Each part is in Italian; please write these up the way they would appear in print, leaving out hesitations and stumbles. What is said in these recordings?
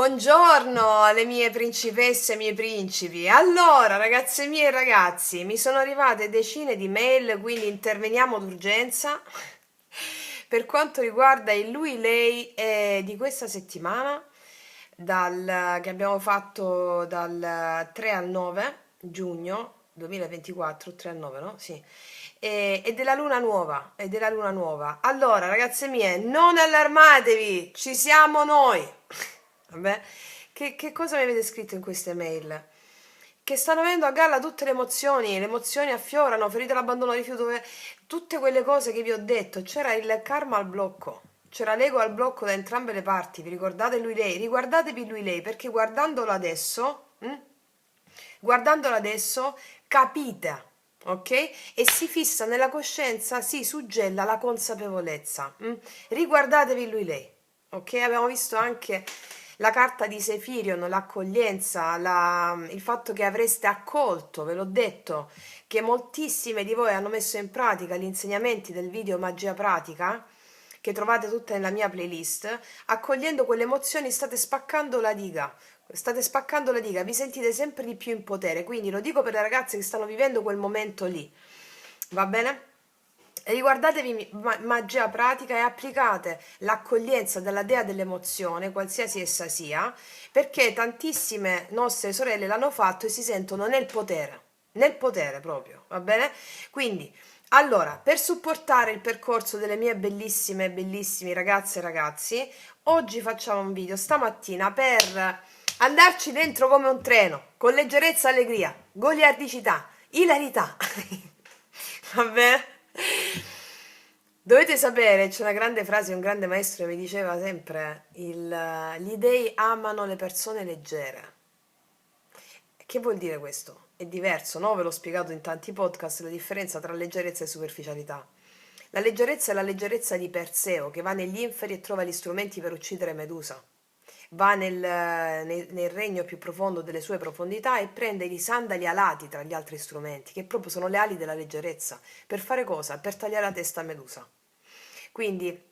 Buongiorno alle mie principesse e ai miei principi. Allora, ragazze mie e ragazzi, mi sono arrivate decine di mail, quindi interveniamo d'urgenza per quanto riguarda il lui-lei di questa settimana, che abbiamo fatto dal 3 al 9 giugno 2024, 3 al 9, no? Sì. E della luna nuova, e della luna nuova. Allora, ragazze mie, non allarmatevi, ci siamo noi. Vabbè, che cosa mi avete scritto in queste mail? Che stanno venendo a galla tutte le emozioni affiorano, ferite all'abbandono, rifiuto, tutte quelle cose che vi ho detto. C'era il karma al blocco, c'era l'ego al blocco da entrambe le parti. Vi ricordate lui lei? Riguardatevi lui lei, perché guardandolo adesso capite, ok? E si fissa nella coscienza, si suggella la consapevolezza. Riguardatevi lui lei, ok? Abbiamo visto anche la carta di Sefirion, l'accoglienza, il fatto che avreste accolto, ve l'ho detto, che moltissime di voi hanno messo in pratica gli insegnamenti del video Magia Pratica, che trovate tutte nella mia playlist. Accogliendo quelle emozioni state spaccando la diga. State spaccando la diga, vi sentite sempre di più in potere, quindi lo dico per le ragazze che stanno vivendo quel momento lì, va bene? Riguardatevi magia pratica e applicate l'accoglienza della dea dell'emozione, qualsiasi essa sia, perché tantissime nostre sorelle l'hanno fatto e si sentono nel potere proprio, va bene? Quindi, allora, per supportare il percorso delle mie bellissime, bellissimi ragazze e ragazzi, oggi facciamo un video stamattina per andarci dentro come un treno, con leggerezza, allegria, goliardicità, ilarità. Va bene? Dovete sapere, c'è una grande frase, un grande maestro che mi diceva sempre, gli dei amano le persone leggere. Che vuol dire questo? È diverso, no? Ve l'ho spiegato in tanti podcast la differenza tra leggerezza e superficialità. La leggerezza è la leggerezza di Perseo, che va negli inferi e trova gli strumenti per uccidere Medusa. Va nel regno più profondo delle sue profondità e prende i sandali alati tra gli altri strumenti, che proprio sono le ali della leggerezza. Per fare cosa? Per tagliare la testa a Medusa. Quindi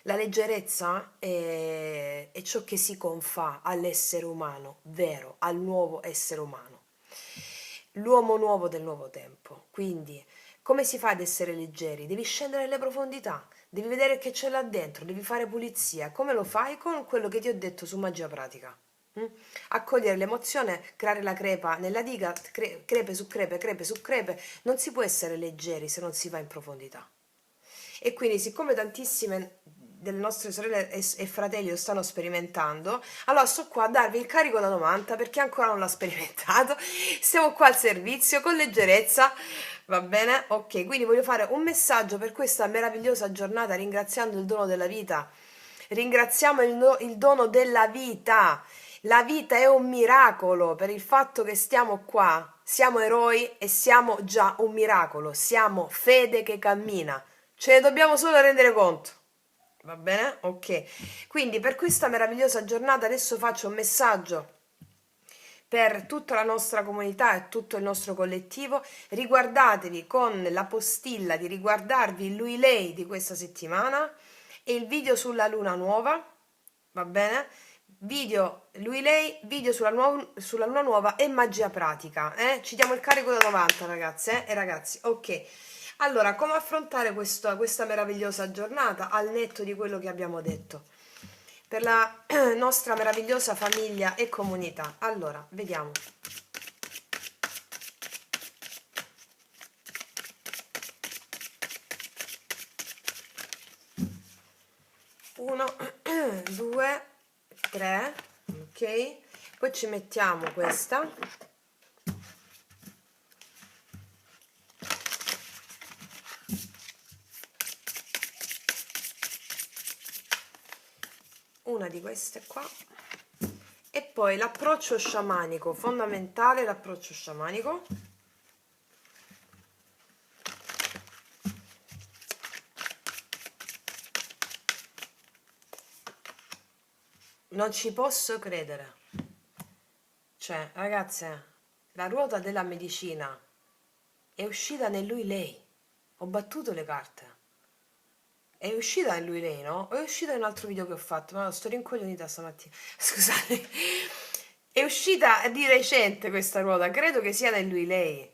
la leggerezza è ciò che si confà all'essere umano, vero, al nuovo essere umano, l'uomo nuovo del nuovo tempo. Quindi, come si fa ad essere leggeri? Devi scendere nelle profondità, devi vedere che c'è là dentro, devi fare pulizia. Come lo fai? Con quello che ti ho detto su magia pratica. Mm? Accogliere l'emozione, creare la crepa nella diga, crepe su crepe, crepe su crepe. Non si può essere leggeri se non si va in profondità. E quindi, siccome tantissime delle nostre sorelle e fratelli lo stanno sperimentando, allora sto qua a darvi il carico da 90 perché ancora non l'ha sperimentato. Stiamo qua al servizio con leggerezza, va bene? Ok, quindi voglio fare un messaggio per questa meravigliosa giornata ringraziando il dono della vita. Ringraziamo il dono della vita. La vita è un miracolo per il fatto che stiamo qua. Siamo eroi e siamo già un miracolo. Siamo fede che cammina. Ce ne dobbiamo solo rendere conto. Va bene? Ok. Quindi per questa meravigliosa giornata adesso faccio un messaggio per tutta la nostra comunità e tutto il nostro collettivo. Riguardatevi con la postilla di riguardarvi lui lei di questa settimana e il video sulla luna nuova, va bene? Video lui lei, video sulla luna nuova e magia pratica, eh? Ci diamo il carico da 90 ragazze, e ragazzi, ok. Allora, come affrontare questa meravigliosa giornata al netto di quello che abbiamo detto? Per la nostra meravigliosa famiglia e comunità. Allora, vediamo. Uno, due, tre, ok? Poi ci mettiamo questa. Una di queste qua. E poi l'approccio sciamanico, fondamentale l'approccio sciamanico. Non ci posso credere. Cioè, ragazze, la ruota della medicina è uscita nel lui lei. Ho battuto le carte. È uscita in lui lei, no? O è uscita in un altro video che ho fatto, ma sto rincoglionita stamattina. Scusate. È uscita di recente questa ruota, credo che sia nel lui lei.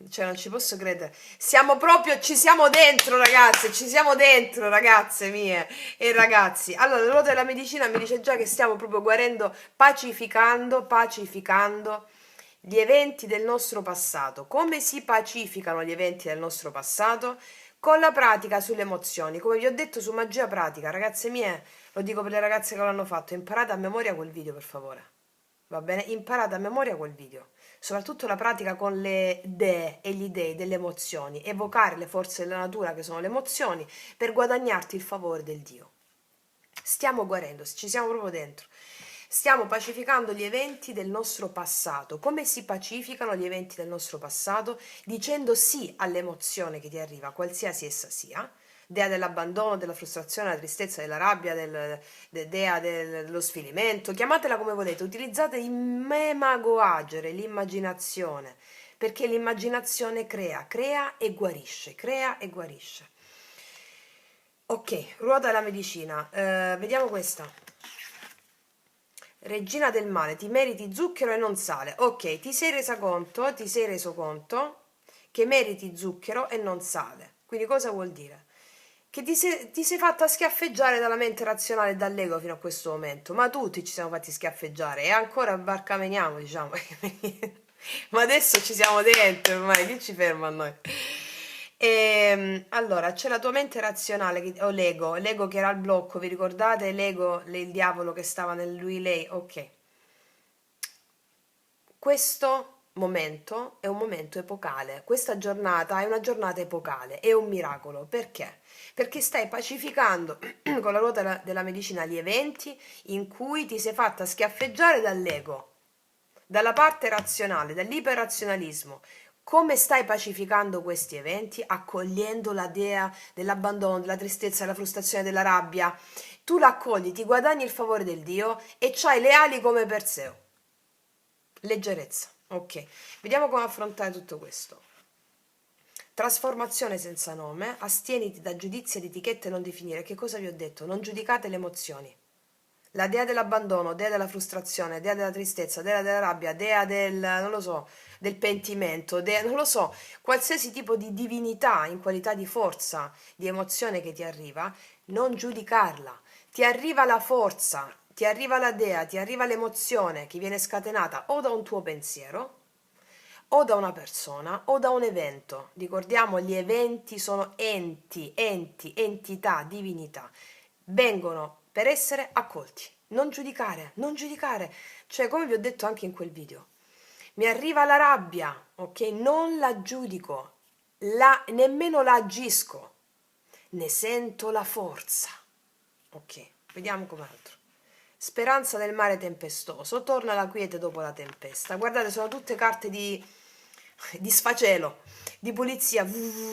Cioè, non ci posso credere. Siamo proprio, ci siamo dentro, ragazze, ci siamo dentro, ragazze mie e ragazzi. Allora, la ruota della medicina mi dice già che stiamo proprio guarendo, pacificando gli eventi del nostro passato. Come si pacificano gli eventi del nostro passato? Con la pratica sulle emozioni. Come vi ho detto su magia pratica, ragazze mie, lo dico per le ragazze che l'hanno fatto, imparate a memoria quel video, per favore. Va bene? Imparate a memoria quel video. Soprattutto la pratica con le dee e gli dei delle emozioni, evocare le forze della natura che sono le emozioni per guadagnarti il favore del Dio. Stiamo guarendo, ci siamo proprio dentro. Stiamo pacificando gli eventi del nostro passato. Come si pacificano gli eventi del nostro passato? Dicendo sì all'emozione che ti arriva, qualsiasi essa sia. Dea dell'abbandono, della frustrazione, della tristezza, della rabbia, dea dello sfinimento, chiamatela come volete, utilizzate il memagoagere, l'immaginazione, perché l'immaginazione crea e guarisce, crea e guarisce. Ok, ruota della medicina, vediamo questa. Regina del male, ti meriti zucchero e non sale. Ok, ti sei reso conto che meriti zucchero e non sale. Quindi cosa vuol dire? Che ti sei fatta schiaffeggiare dalla mente razionale e dall'ego fino a questo momento, ma tutti ci siamo fatti schiaffeggiare e ancora barcameniamo, diciamo. Ma adesso ci siamo dentro ormai, chi ci ferma a noi? Allora, c'è la tua mente razionale, o l'ego che era al blocco, vi ricordate? L'ego, il diavolo che stava nel lui, lei, ok. Questo momento è un momento epocale, questa giornata è una giornata epocale, è un miracolo. Perché? Perché stai pacificando con la ruota della medicina gli eventi in cui ti sei fatta schiaffeggiare dall'ego, dalla parte razionale, dall'iperrazionalismo. Come stai pacificando questi eventi? Accogliendo la dea dell'abbandono, della tristezza, della frustrazione, della rabbia. Tu l'accogli, ti guadagni il favore del Dio e c'hai le ali come Perseo. Leggerezza, ok. Vediamo come affrontare tutto questo. Trasformazione senza nome, astieniti da giudizi ed etichette non definire. Che cosa vi ho detto? Non giudicate le emozioni. La dea dell'abbandono, dea della frustrazione, dea della tristezza, dea della rabbia, dea del, non lo so, del pentimento, dea, non lo so, qualsiasi tipo di divinità in qualità di forza, di emozione che ti arriva, non giudicarla. Ti arriva la forza, ti arriva la dea, ti arriva l'emozione che viene scatenata o da un tuo pensiero, o da una persona, o da un evento. Ricordiamo, gli eventi sono entità, divinità. Vengono per essere accolti. Non giudicare, non giudicare. Cioè, come vi ho detto anche in quel video, mi arriva la rabbia, ok? Non la giudico, nemmeno la agisco, ne sento la forza. Ok, vediamo com'è altro. Speranza del mare tempestoso, torna la quiete dopo la tempesta. Guardate, sono tutte carte di sfacelo, di pulizia.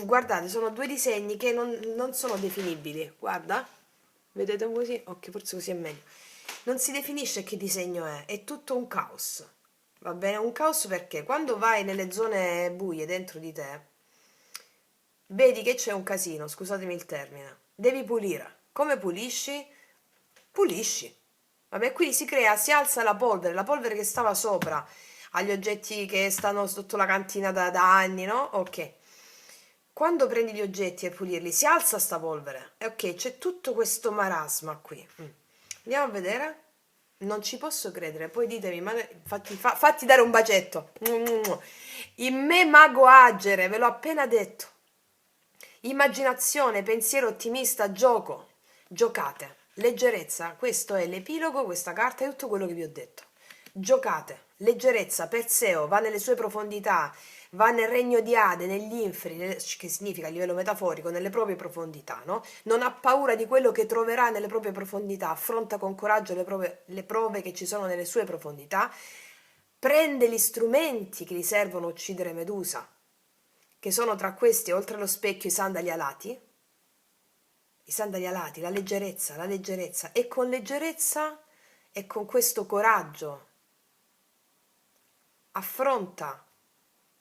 Guardate, sono due disegni che non sono definibili. Guarda, vedete così? Ok, forse così è meglio. Non si definisce che disegno è tutto un caos. Va bene? Un caos perché quando vai nelle zone buie dentro di te, vedi che c'è un casino, scusatemi il termine. Devi pulire. Come pulisci? Pulisci. Vabbè, qui si alza la polvere che stava sopra agli oggetti che stanno sotto la cantina da anni, no? Ok. Quando prendi gli oggetti e pulirli, si alza sta polvere. E ok, c'è tutto questo marasma qui. Andiamo a vedere. Non ci posso credere. Poi ditemi, ma fatti dare un bacetto. In me mago agere, ve l'ho appena detto. Immaginazione, pensiero ottimista, gioco. Giocate. Leggerezza, questo è l'epilogo, questa carta è tutto quello che vi ho detto. Giocate. Leggerezza, Perseo va nelle sue profondità, va nel regno di Ade, negli inferi, che significa a livello metaforico, nelle proprie profondità, no? Non ha paura di quello che troverà nelle proprie profondità, affronta con coraggio le prove che ci sono nelle sue profondità, prende gli strumenti che gli servono a uccidere Medusa, che sono tra questi, oltre allo specchio, i sandali alati, la leggerezza, e con leggerezza e con questo coraggio affronta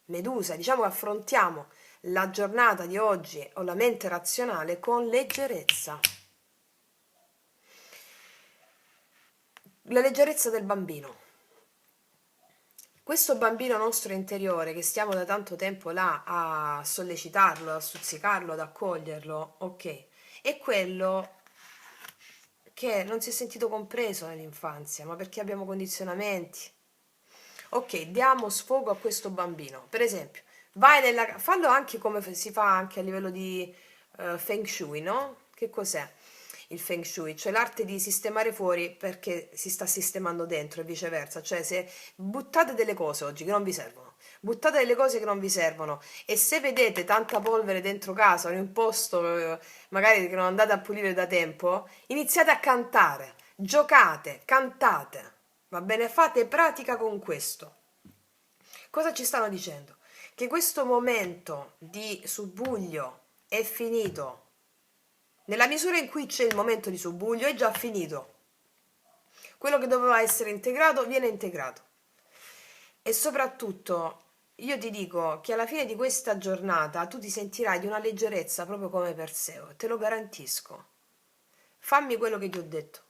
Medusa, diciamo che affrontiamo la giornata di oggi o la mente razionale con leggerezza. La leggerezza del bambino. Questo bambino nostro interiore che stiamo da tanto tempo là a sollecitarlo, a stuzzicarlo, ad accoglierlo, ok, è quello che non si è sentito compreso nell'infanzia, ma perché abbiamo condizionamenti. Ok, diamo sfogo a questo bambino. Per esempio, fallo anche come si fa anche a livello di Feng Shui, no? Che cos'è il Feng Shui? Cioè l'arte di sistemare fuori perché si sta sistemando dentro e viceversa. Cioè se buttate delle cose oggi che non vi servono, buttate delle cose che non vi servono e se vedete tanta polvere dentro casa o in un posto magari che non andate a pulire da tempo, iniziate a cantare, giocate, cantate. Va bene? Fate pratica con questo. Cosa ci stanno dicendo? Che questo momento di subbuglio è finito. Nella misura in cui c'è il momento di subbuglio è già finito. Quello che doveva essere integrato viene integrato. E soprattutto io ti dico che alla fine di questa giornata tu ti sentirai di una leggerezza proprio come Perseo, te lo garantisco. Fammi quello che ti ho detto,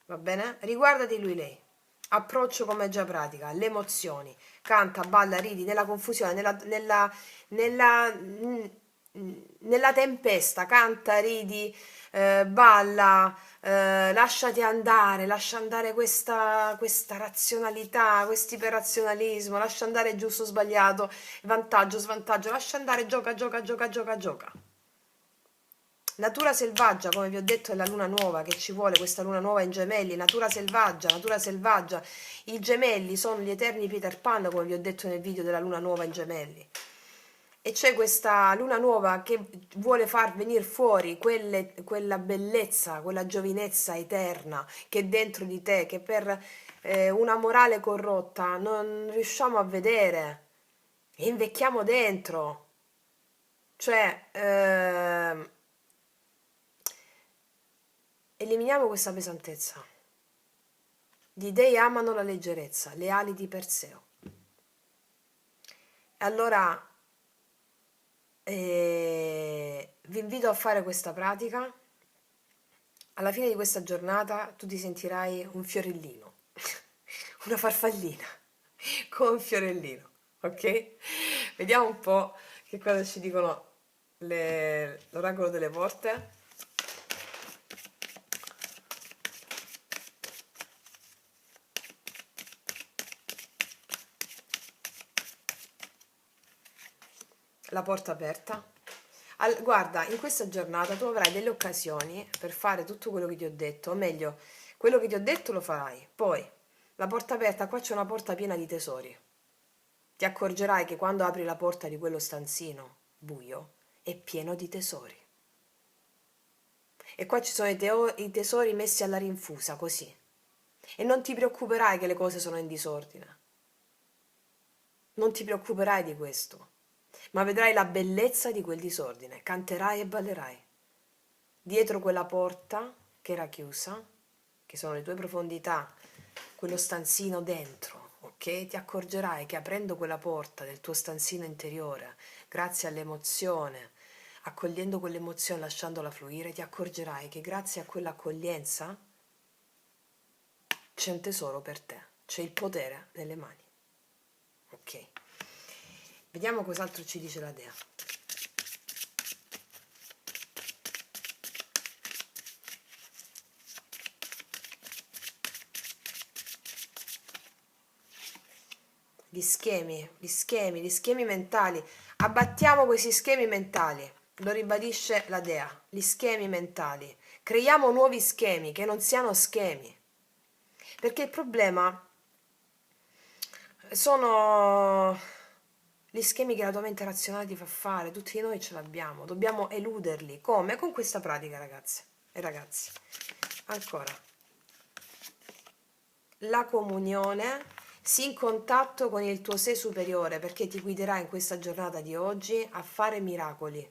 va bene? Riguardati lui lei. Approccio come già pratica, le emozioni, canta, balla, ridi, nella confusione, nella, nella tempesta, canta, ridi, balla, lascia andare questa razionalità, questo iperrazionalismo, lascia andare giusto, sbagliato, vantaggio, svantaggio, lascia andare, gioca, gioca, gioca, gioca, gioca. Natura selvaggia, come vi ho detto, è la luna nuova che ci vuole, questa luna nuova in gemelli, natura selvaggia, natura selvaggia. I gemelli sono gli eterni Peter Pan, come vi ho detto nel video della luna nuova in gemelli. E c'è questa luna nuova che vuole far venire fuori quella bellezza, quella giovinezza eterna che è dentro di te, che per una morale corrotta non riusciamo a vedere. E invecchiamo dentro. Cioè, eliminiamo questa pesantezza. Gli dei amano la leggerezza, le ali di Perseo. E allora vi invito a fare questa pratica. Alla fine di questa giornata tu ti sentirai un fiorellino, una farfallina con un fiorellino, ok? Vediamo un po' che cosa ci dicono l'oracolo delle porte. La porta aperta. Guarda, in questa giornata tu avrai delle occasioni per fare tutto quello che ti ho detto, o meglio, quello che ti ho detto lo farai. Poi, la porta aperta, qua c'è una porta piena di tesori. Ti accorgerai che quando apri la porta di quello stanzino buio è pieno di tesori. E qua ci sono i tesori messi alla rinfusa, così. E non ti preoccuperai che le cose sono in disordine. Non ti preoccuperai di questo, ma vedrai la bellezza di quel disordine, canterai e ballerai. Dietro quella porta che era chiusa, che sono le tue profondità, quello stanzino dentro, ok? Ti accorgerai che aprendo quella porta del tuo stanzino interiore, grazie all'emozione, accogliendo quell'emozione, lasciandola fluire, ti accorgerai che grazie a quell'accoglienza c'è un tesoro per te, c'è il potere nelle mani. Ok, vediamo cos'altro ci dice la dea. Gli schemi mentali. Abbattiamo questi schemi mentali. Lo ribadisce la dea. Gli schemi mentali. Creiamo nuovi schemi che non siano schemi. Perché il problema sono gli schemi che la tua mente razionale ti fa fare. Tutti noi ce l'abbiamo. Dobbiamo eluderli. Come? Con questa pratica, ragazze e ragazzi. Ancora. La comunione. Sii in contatto con il tuo sé superiore perché ti guiderà in questa giornata di oggi a fare miracoli,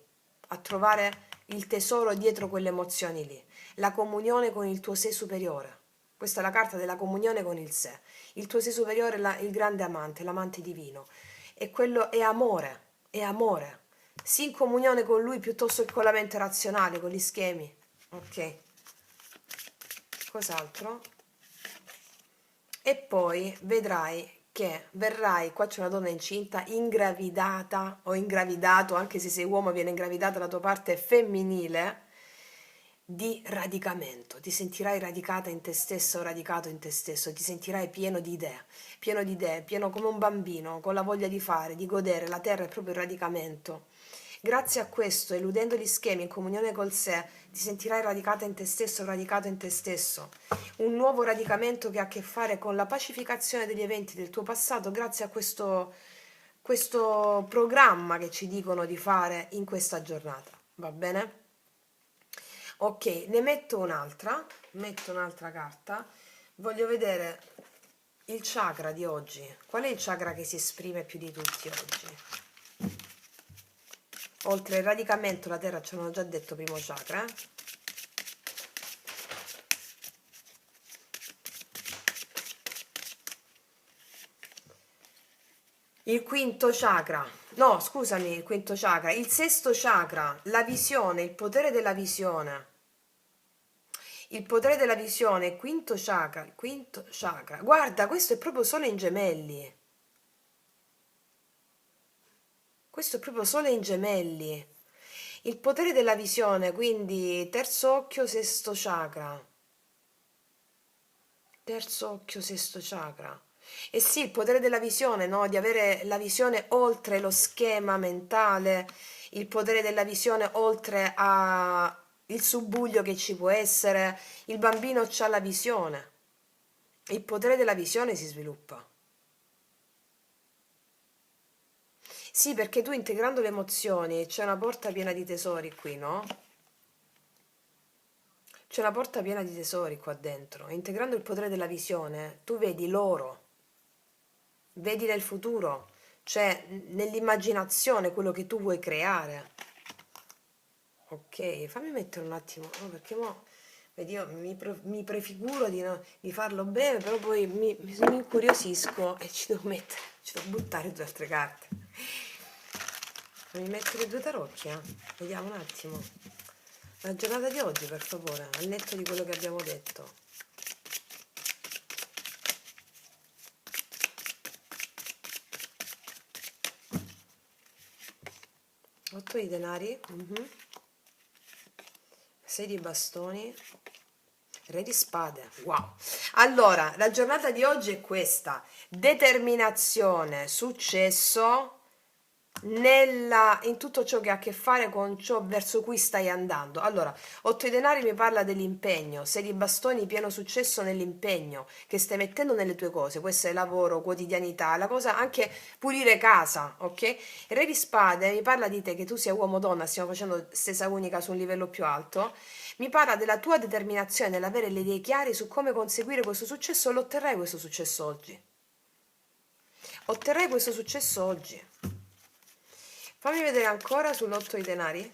a trovare il tesoro dietro quelle emozioni lì. La comunione con il tuo sé superiore. Questa è la carta della comunione con il sé. Il tuo sé superiore è il grande amante, l'amante divino. E quello è amore, è amore. Sii in comunione con lui piuttosto che con la mente razionale, con gli schemi. Ok. Cos'altro? E poi vedrai che verrai, qua c'è una donna incinta, ingravidata o ingravidato, anche se sei uomo viene ingravidata la tua parte femminile, di radicamento. Ti sentirai radicata in te stesso o radicato in te stesso, ti sentirai pieno di idee, pieno come un bambino, con la voglia di fare, di godere. La terra è proprio il radicamento. Grazie a questo, eludendo gli schemi in comunione col sé, ti sentirai radicata in te stesso, radicato in te stesso. Un nuovo radicamento che ha a che fare con la pacificazione degli eventi del tuo passato, grazie a questo programma che ci dicono di fare in questa giornata. Va bene? Ok, ne metto un'altra carta. Voglio vedere il chakra di oggi. Qual è il chakra che si esprime più di tutti oggi? Oltre il radicamento, la terra, ce l'hanno già detto, primo chakra. Il quinto chakra, no, scusami, il quinto chakra, il sesto chakra, la visione, il potere della visione. Il potere della visione, il quinto chakra. Guarda, questo è proprio sole in gemelli. Questo è proprio sole in gemelli. Il potere della visione, quindi terzo occhio, sesto chakra. Terzo occhio, sesto chakra. E sì, il potere della visione, no? Di avere la visione oltre lo schema mentale, il potere della visione oltre a il subbuglio che ci può essere. Il bambino ha la visione. Il potere della visione si sviluppa. Sì, perché tu integrando le emozioni, c'è una porta piena di tesori qui, no? C'è una porta piena di tesori qua dentro. Integrando il potere della visione, tu vedi loro, vedi nel futuro, cioè nell'immaginazione quello che tu vuoi creare. Ok, fammi mettere un attimo, no, perché mo, vedi, io mi prefiguro di farlo breve, però poi mi incuriosisco e ci devo buttare due altre carte. Fammi mettere due tarocchi, eh. Vediamo un attimo. La giornata di oggi, per favore, al netto di quello che abbiamo detto. Otto di denari, 6 di bastoni, re di spade. Wow. Allora, la giornata di oggi è questa: determinazione, successo in tutto ciò che ha a che fare con ciò verso cui stai andando. Allora, 8 di denari mi parla dell'impegno, 6 di bastoni, pieno successo nell'impegno che stai mettendo nelle tue cose, può essere lavoro, quotidianità, la cosa anche pulire casa, ok? Il re di spade mi parla di te, che tu sia uomo o donna, stiamo facendo stesa unica su un livello più alto, mi parla della tua determinazione nell'avere le idee chiare su come conseguire questo successo, lo otterrai questo successo oggi. Otterrai questo successo oggi. Fammi vedere ancora sull'otto di denari.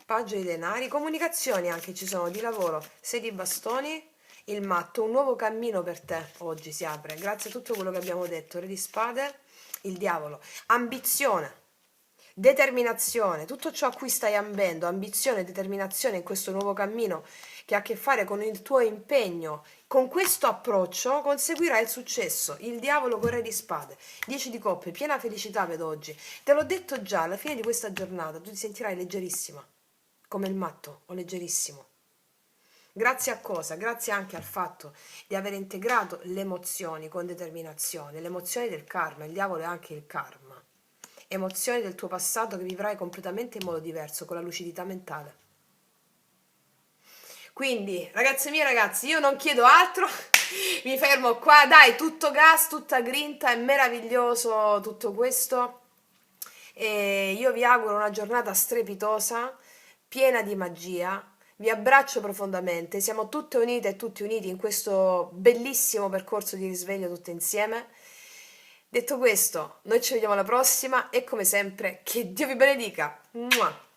Paggio di denari. Comunicazioni anche ci sono di lavoro. 6 di bastoni. Il matto. Un nuovo cammino per te oggi si apre. Grazie a tutto quello che abbiamo detto. Re di spade. Il diavolo. Ambizione. Determinazione. Tutto ciò a cui stai ambendo. Ambizione e determinazione in questo nuovo cammino che ha a che fare con il tuo impegno. Con questo approccio conseguirai il successo. Il diavolo con re di spade. 10 di coppe, piena felicità vedo oggi. Te l'ho detto già, alla fine di questa giornata tu ti sentirai leggerissima, come il matto, o leggerissimo. Grazie a cosa? Grazie anche al fatto di aver integrato le emozioni con determinazione, le emozioni del karma, il diavolo è anche il karma. Emozioni del tuo passato che vivrai completamente in modo diverso, con la lucidità mentale. Quindi, ragazze mie, ragazzi, io non chiedo altro, mi fermo qua, dai, tutto gas, tutta grinta, è meraviglioso tutto questo. E io vi auguro una giornata strepitosa, piena di magia. Vi abbraccio profondamente, siamo tutte unite e tutti uniti in questo bellissimo percorso di risveglio tutte insieme. Detto questo, noi ci vediamo alla prossima e come sempre, che Dio vi benedica. Mua!